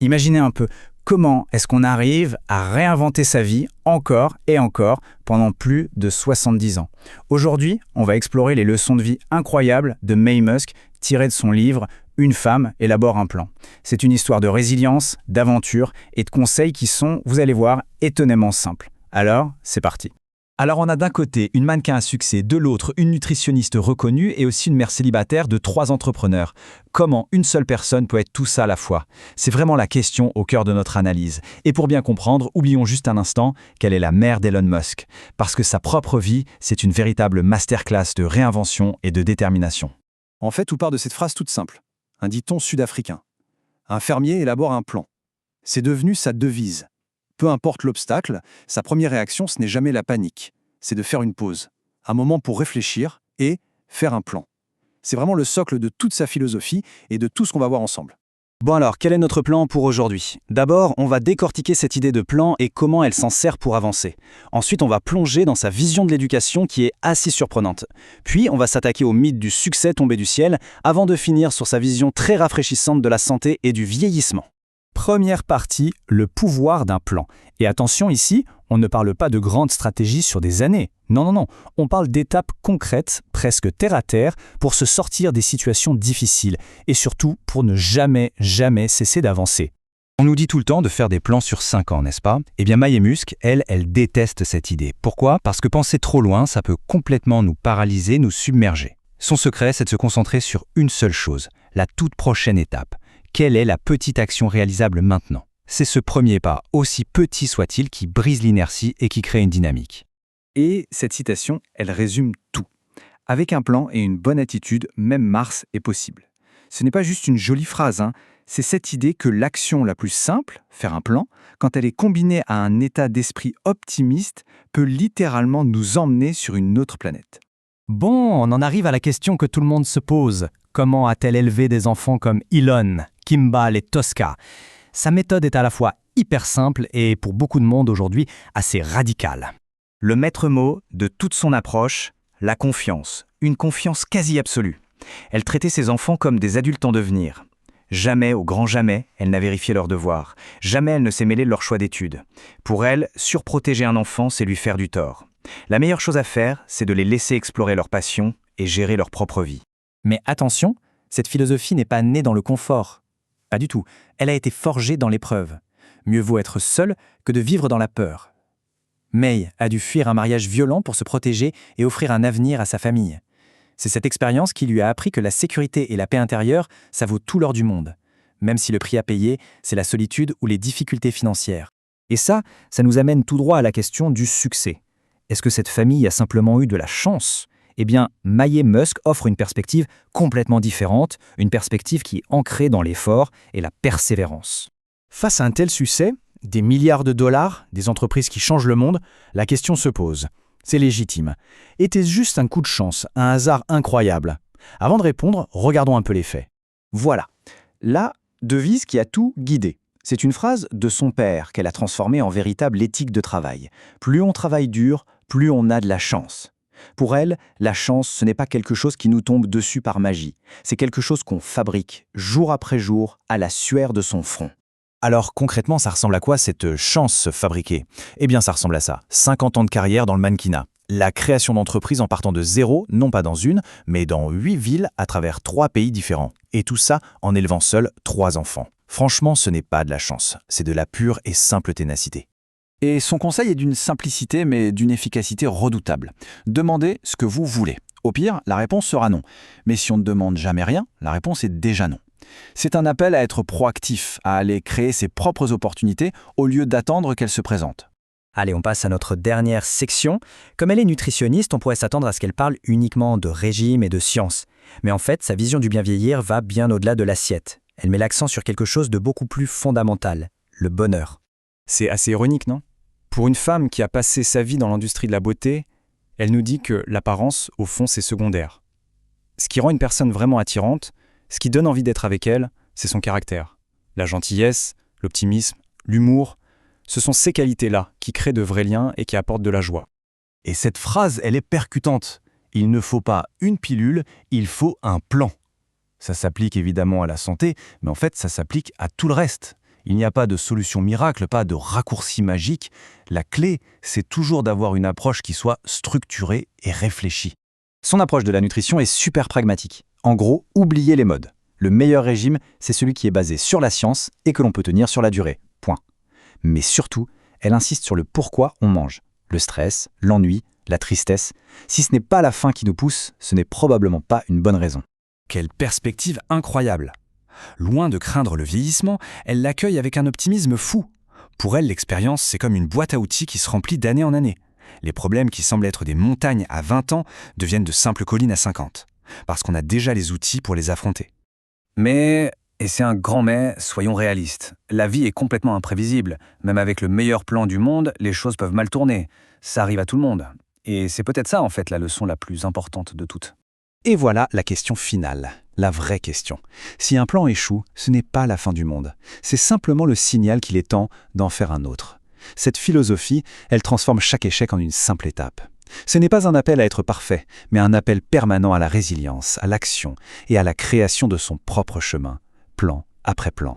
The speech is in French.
Imaginez un peu, comment est-ce qu'on arrive à réinventer sa vie encore et encore pendant plus de 70 ans? Aujourd'hui, on va explorer les leçons de vie incroyables de May Musk tirées de son livre Une femme élabore un plan. C'est une histoire de résilience, d'aventure et de conseils qui sont, vous allez voir, étonnamment simples. Alors, c'est parti. Alors on a d'un côté une mannequin à succès, de l'autre une nutritionniste reconnue et aussi une mère célibataire de 3 entrepreneurs. Comment une seule personne peut être tout ça à la fois? C'est vraiment la question au cœur de notre analyse. Et pour bien comprendre, oublions juste un instant qu'elle est la mère d'Elon Musk. Parce que sa propre vie, c'est une véritable masterclass de réinvention et de détermination. En fait, tout part de cette phrase toute simple. Un dicton sud-africain. Un fermier élabore un plan. C'est devenu sa devise. Peu importe l'obstacle, sa première réaction, ce n'est jamais la panique. C'est de faire une pause, un moment pour réfléchir et faire un plan. C'est vraiment le socle de toute sa philosophie et de tout ce qu'on va voir ensemble. Bon alors, quel est notre plan pour aujourd'hui? D'abord, on va décortiquer cette idée de plan et comment elle s'en sert pour avancer. Ensuite, on va plonger dans sa vision de l'éducation qui est assez surprenante. Puis, on va s'attaquer au mythe du succès tombé du ciel avant de finir sur sa vision très rafraîchissante de la santé et du vieillissement. Première partie, le pouvoir d'un plan. Et attention ici, on ne parle pas de grandes stratégies sur des années. Non, on parle d'étapes concrètes, presque terre à terre, pour se sortir des situations difficiles et surtout pour ne jamais cesser d'avancer. On nous dit tout le temps de faire des plans sur 5 ans, n'est-ce pas? Eh bien, May Musk, elle déteste cette idée. Pourquoi? Parce que penser trop loin, ça peut complètement nous paralyser, nous submerger. Son secret, c'est de se concentrer sur une seule chose, la toute prochaine étape. Quelle est la petite action réalisable maintenant? C'est ce premier pas, aussi petit soit-il, qui brise l'inertie et qui crée une dynamique. Et cette citation, elle résume tout. Avec un plan et une bonne attitude, même Mars est possible. Ce n'est pas juste une jolie phrase, c'est cette idée que l'action la plus simple, faire un plan, quand elle est combinée à un état d'esprit optimiste, peut littéralement nous emmener sur une autre planète. Bon, on en arrive à la question que tout le monde se pose. Comment a-t-elle élevé des enfants comme Elon, Kimball et Tosca? Sa méthode est à la fois hyper simple et, pour beaucoup de monde aujourd'hui, assez radicale. Le maître mot de toute son approche, la confiance. Une confiance quasi absolue. Elle traitait ses enfants comme des adultes en devenir. Jamais, au grand jamais, elle n'a vérifié leurs devoirs. Jamais elle ne s'est mêlée de leur choix d'études. Pour elle, surprotéger un enfant, c'est lui faire du tort. La meilleure chose à faire, c'est de les laisser explorer leurs passions et gérer leur propre vie. Mais attention, cette philosophie n'est pas née dans le confort. Pas du tout. Elle a été forgée dans l'épreuve. Mieux vaut être seul que de vivre dans la peur. May a dû fuir un mariage violent pour se protéger et offrir un avenir à sa famille. C'est cette expérience qui lui a appris que la sécurité et la paix intérieure, ça vaut tout l'or du monde. Même si le prix à payer, c'est la solitude ou les difficultés financières. Et ça nous amène tout droit à la question du succès. Est-ce que cette famille a simplement eu de la chance? Eh bien, May Musk offre une perspective complètement différente, une perspective qui est ancrée dans l'effort et la persévérance. Face à un tel succès, des milliards de dollars, des entreprises qui changent le monde, la question se pose. C'est légitime. Était-ce juste un coup de chance, un hasard incroyable? Avant de répondre, regardons un peu les faits. Voilà, la devise qui a tout guidé. C'est une phrase de son père qu'elle a transformée en véritable éthique de travail. Plus on travaille dur, plus on a de la chance. Pour elle, la chance, ce n'est pas quelque chose qui nous tombe dessus par magie. C'est quelque chose qu'on fabrique, jour après jour, à la sueur de son front. Alors concrètement, ça ressemble à quoi cette chance fabriquée? Eh bien, ça ressemble à ça. 50 ans de carrière dans le mannequinat. La création d'entreprises en partant de zéro, non pas dans une, mais dans 8 villes à travers 3 pays différents. Et tout ça en élevant seul 3 enfants. Franchement, ce n'est pas de la chance, c'est de la pure et simple ténacité. Et son conseil est d'une simplicité, mais d'une efficacité redoutable. Demandez ce que vous voulez. Au pire, la réponse sera non. Mais si on ne demande jamais rien, la réponse est déjà non. C'est un appel à être proactif, à aller créer ses propres opportunités au lieu d'attendre qu'elles se présentent. Allez, on passe à notre dernière section. Comme elle est nutritionniste, on pourrait s'attendre à ce qu'elle parle uniquement de régime et de science. Mais en fait, sa vision du bien vieillir va bien au-delà de l'assiette. Elle met l'accent sur quelque chose de beaucoup plus fondamental, le bonheur. C'est assez ironique, non? Pour une femme qui a passé sa vie dans l'industrie de la beauté, elle nous dit que l'apparence, au fond, c'est secondaire. Ce qui rend une personne vraiment attirante, ce qui donne envie d'être avec elle, c'est son caractère. La gentillesse, l'optimisme, l'humour, ce sont ces qualités-là qui créent de vrais liens et qui apportent de la joie. Et cette phrase, elle est percutante. Il ne faut pas une pilule, il faut un plan. Ça s'applique évidemment à la santé, mais en fait, ça s'applique à tout le reste. Il n'y a pas de solution miracle, pas de raccourci magique. La clé, c'est toujours d'avoir une approche qui soit structurée et réfléchie. Son approche de la nutrition est super pragmatique. En gros, oubliez les modes. Le meilleur régime, c'est celui qui est basé sur la science et que l'on peut tenir sur la durée. Point. Mais surtout, elle insiste sur le pourquoi on mange. Le stress, l'ennui, la tristesse. Si ce n'est pas la faim qui nous pousse, ce n'est probablement pas une bonne raison. Quelle perspective incroyable! Loin de craindre le vieillissement, elle l'accueille avec un optimisme fou. Pour elle, l'expérience, c'est comme une boîte à outils qui se remplit d'année en année. Les problèmes qui semblent être des montagnes à 20 ans deviennent de simples collines à 50, parce qu'on a déjà les outils pour les affronter. Mais, et c'est un grand mais, soyons réalistes. La vie est complètement imprévisible. Même avec le meilleur plan du monde, les choses peuvent mal tourner. Ça arrive à tout le monde. Et c'est peut-être ça, en fait, la leçon la plus importante de toutes. Et voilà la question finale, la vraie question. Si un plan échoue, ce n'est pas la fin du monde. C'est simplement le signal qu'il est temps d'en faire un autre. Cette philosophie, elle transforme chaque échec en une simple étape. Ce n'est pas un appel à être parfait, mais un appel permanent à la résilience, à l'action et à la création de son propre chemin, plan après plan.